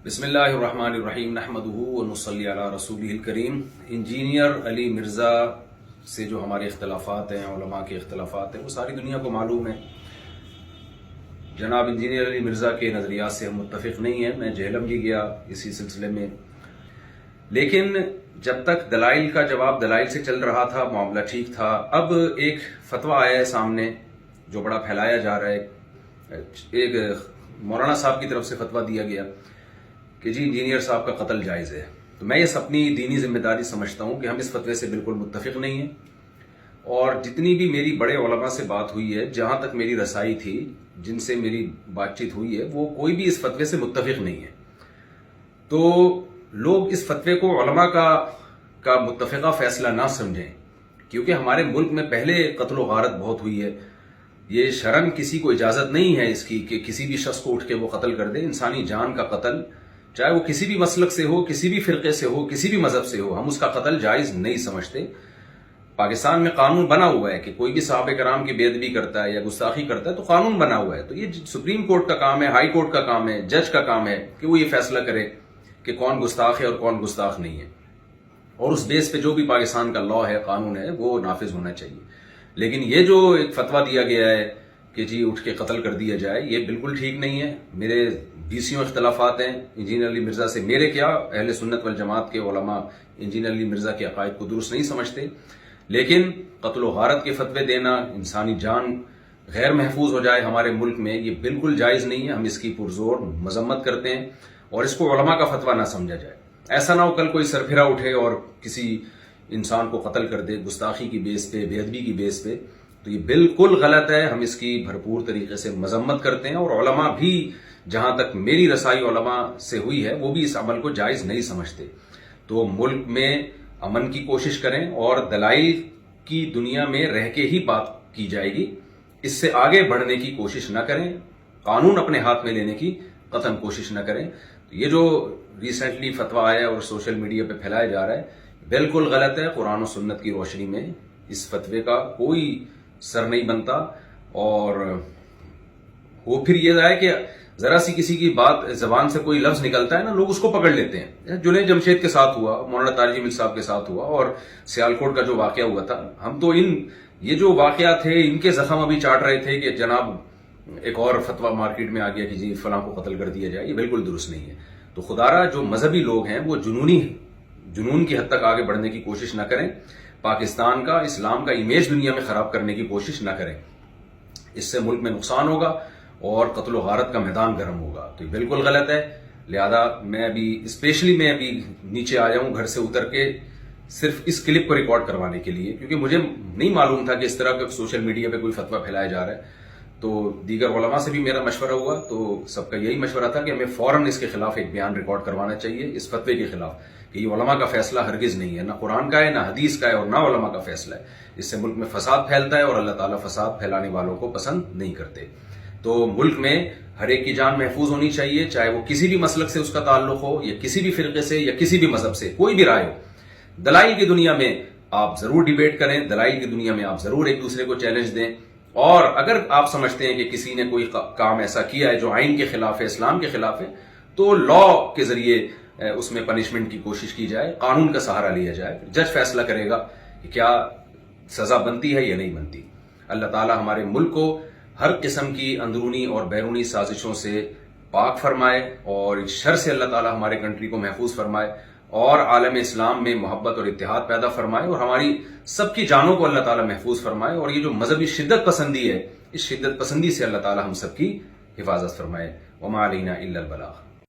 بسم اللہ الرحمن الرحیم نحمدہ ونصلی علی رسولہ الکریم۔ انجینئر علی مرزا سے جو ہمارے اختلافات ہیں، علماء کے اختلافات ہیں، وہ ساری دنیا کو معلوم ہے۔ جناب انجینئر علی مرزا کے نظریات سے ہم متفق نہیں ہیں، میں جہلم بھی گیا اسی سلسلے میں، لیکن جب تک دلائل کا جواب دلائل سے چل رہا تھا معاملہ ٹھیک تھا۔ اب ایک فتویٰ آیا ہے سامنے جو بڑا پھیلایا جا رہا ہے، ایک مولانا صاحب کی طرف سے فتویٰ دیا گیا کہ جی انجینئر صاحب کا قتل جائز ہے۔ تو میں اس اپنی دینی ذمہ داری سمجھتا ہوں کہ ہم اس فتوے سے بالکل متفق نہیں ہیں، اور جتنی بھی میری بڑے علماء سے بات ہوئی ہے، جہاں تک میری رسائی تھی، جن سے میری بات چیت ہوئی ہے، وہ کوئی بھی اس فتوے سے متفق نہیں ہے۔ تو لوگ اس فتوے کو علماء کا متفقہ فیصلہ نہ سمجھیں، کیونکہ ہمارے ملک میں پہلے قتل و غارت بہت ہوئی ہے۔ یہ شرعاً کسی کو اجازت نہیں ہے اس کی کہ کسی بھی شخص کو اٹھ کے وہ قتل کر دے۔ انسانی جان کا قتل، چاہے وہ کسی بھی مسلک سے ہو، کسی بھی فرقے سے ہو، کسی بھی مذہب سے ہو، ہم اس کا قتل جائز نہیں سمجھتے۔ پاکستان میں قانون بنا ہوا ہے کہ کوئی بھی صحابہ کرام کی بے ادبی کرتا ہے یا گستاخی کرتا ہے تو قانون بنا ہوا ہے۔ تو یہ سپریم کورٹ کا کام ہے، ہائی کورٹ کا کام ہے، جج کا کام ہے کہ وہ یہ فیصلہ کرے کہ کون گستاخ ہے اور کون گستاخ نہیں ہے، اور اس بیس پہ جو بھی پاکستان کا لا ہے، قانون ہے، وہ نافذ ہونا چاہیے۔ لیکن یہ جو ایک فتویٰ دیا گیا ہے کہ جی اٹھ کے قتل کر دیا جائے، یہ بالکل ٹھیک نہیں ہے۔ میرے 20 اختلافات ہیں انجینئر علی مرزا سے، میرے کیا، اہل سنت والجماعت کے علماء انجینئر علی مرزا کے عقائد کو درست نہیں سمجھتے، لیکن قتل و غارت کے فتوے دینا، انسانی جان غیر محفوظ ہو جائے ہمارے ملک میں، یہ بالکل جائز نہیں ہے۔ ہم اس کی پرزور مذمت کرتے ہیں، اور اس کو علماء کا فتویٰ نہ سمجھا جائے۔ ایسا نہ ہو کل کوئی سرپھرا اٹھے اور کسی انسان کو قتل کر دے گستاخی کی بیس پہ، بے ادبی کی بیس پہ، تو یہ بالکل غلط ہے۔ ہم اس کی بھرپور طریقے سے مذمت کرتے ہیں، اور علماء بھی، جہاں تک میری رسائی علماء سے ہوئی ہے، وہ بھی اس عمل کو جائز نہیں سمجھتے۔ تو ملک میں امن کی کوشش کریں، اور دلائل کی دنیا میں رہ کے ہی بات کی جائے گی، اس سے آگے بڑھنے کی کوشش نہ کریں، قانون اپنے ہاتھ میں لینے کی قطعاً کوشش نہ کریں۔ تو یہ جو ریسنٹلی فتویٰ آیا ہے اور سوشل میڈیا پہ پھیلایا جا رہا ہے، بالکل غلط ہے۔ قرآن و سنت کی روشنی میں اس فتوے کا کوئی سر نہیں بنتا، اور وہ پھر یہ ہے کہ ذرا سی کسی کی بات زبان سے کوئی لفظ نکلتا ہے نا، لوگ اس کو پکڑ لیتے ہیں۔ جنید جمشید کے ساتھ ہوا، مولانا طارق جمیل صاحب کے ساتھ ہوا، اور سیالکوٹ کا جو واقعہ ہوا تھا، ہم تو یہ جو واقعات تھے ان کے زخم ابھی چاٹ رہے تھے کہ جناب ایک اور فتویٰ مارکیٹ میں آ گیا کہ جی فلاں کو قتل کر دیا جائے۔ یہ بالکل درست نہیں ہے۔ تو خدارا جو مذہبی لوگ ہیں وہ جنون کی حد تک آگے بڑھنے کی کوشش نہ کریں، پاکستان کا، اسلام کا امیج دنیا میں خراب کرنے کی کوشش نہ کریں۔ اس سے ملک میں نقصان ہوگا اور قتل و غارت کا میدان گرم ہوگا۔ تو یہ بالکل غلط ہے۔ لہذا میں ابھی نیچے آیا ہوں گھر سے اتر کے، صرف اس کلپ کو ریکارڈ کروانے کے لیے، کیونکہ مجھے نہیں معلوم تھا کہ اس طرح کا سوشل میڈیا پہ کوئی فتویٰ پھیلایا جا رہا ہے۔ تو دیگر علماء سے بھی میرا مشورہ ہوا، تو سب کا یہی مشورہ تھا کہ ہمیں فوراً اس کے خلاف ایک بیان ریکارڈ کروانا چاہیے، اس فتوے کے خلاف، کہ یہ علماء کا فیصلہ ہرگز نہیں ہے، نہ قرآن کا ہے، نہ حدیث کا ہے، اور نہ علماء کا فیصلہ ہے۔ اس سے ملک میں فساد پھیلتا ہے، اور اللہ تعالیٰ فساد پھیلانے والوں کو پسند نہیں کرتے۔ تو ملک میں ہر ایک کی جان محفوظ ہونی چاہیے، چاہے وہ کسی بھی مسلک سے اس کا تعلق ہو، یا کسی بھی فرقے سے، یا کسی بھی مذہب سے، کوئی بھی رائے ہو۔ دلائل کی دنیا میں آپ ضرور ڈیبیٹ کریں، دلائل کی دنیا میں آپ ضرور ایک دوسرے کو چیلنج دیں، اور اگر آپ سمجھتے ہیں کہ کسی نے کوئی کام ایسا کیا ہے جو آئین کے خلاف ہے، اسلام کے خلاف ہے، تو لا کے ذریعے اس میں پنشمنٹ کی کوشش کی جائے، قانون کا سہارا لیا جائے۔ جج فیصلہ کرے گا کہ کیا سزا بنتی ہے یا نہیں بنتی۔ اللہ تعالی ہمارے ملک کو ہر قسم کی اندرونی اور بیرونی سازشوں سے پاک فرمائے، اور شر سے اللہ تعالی ہمارے کنٹری کو محفوظ فرمائے، اور عالم اسلام میں محبت اور اتحاد پیدا فرمائے، اور ہماری سب کی جانوں کو اللہ تعالی محفوظ فرمائے، اور یہ جو مذہبی شدت پسندی ہے، اس شدت پسندی سے اللہ تعالی ہم سب کی حفاظت فرمائے۔ وما علینا الا البلاغ۔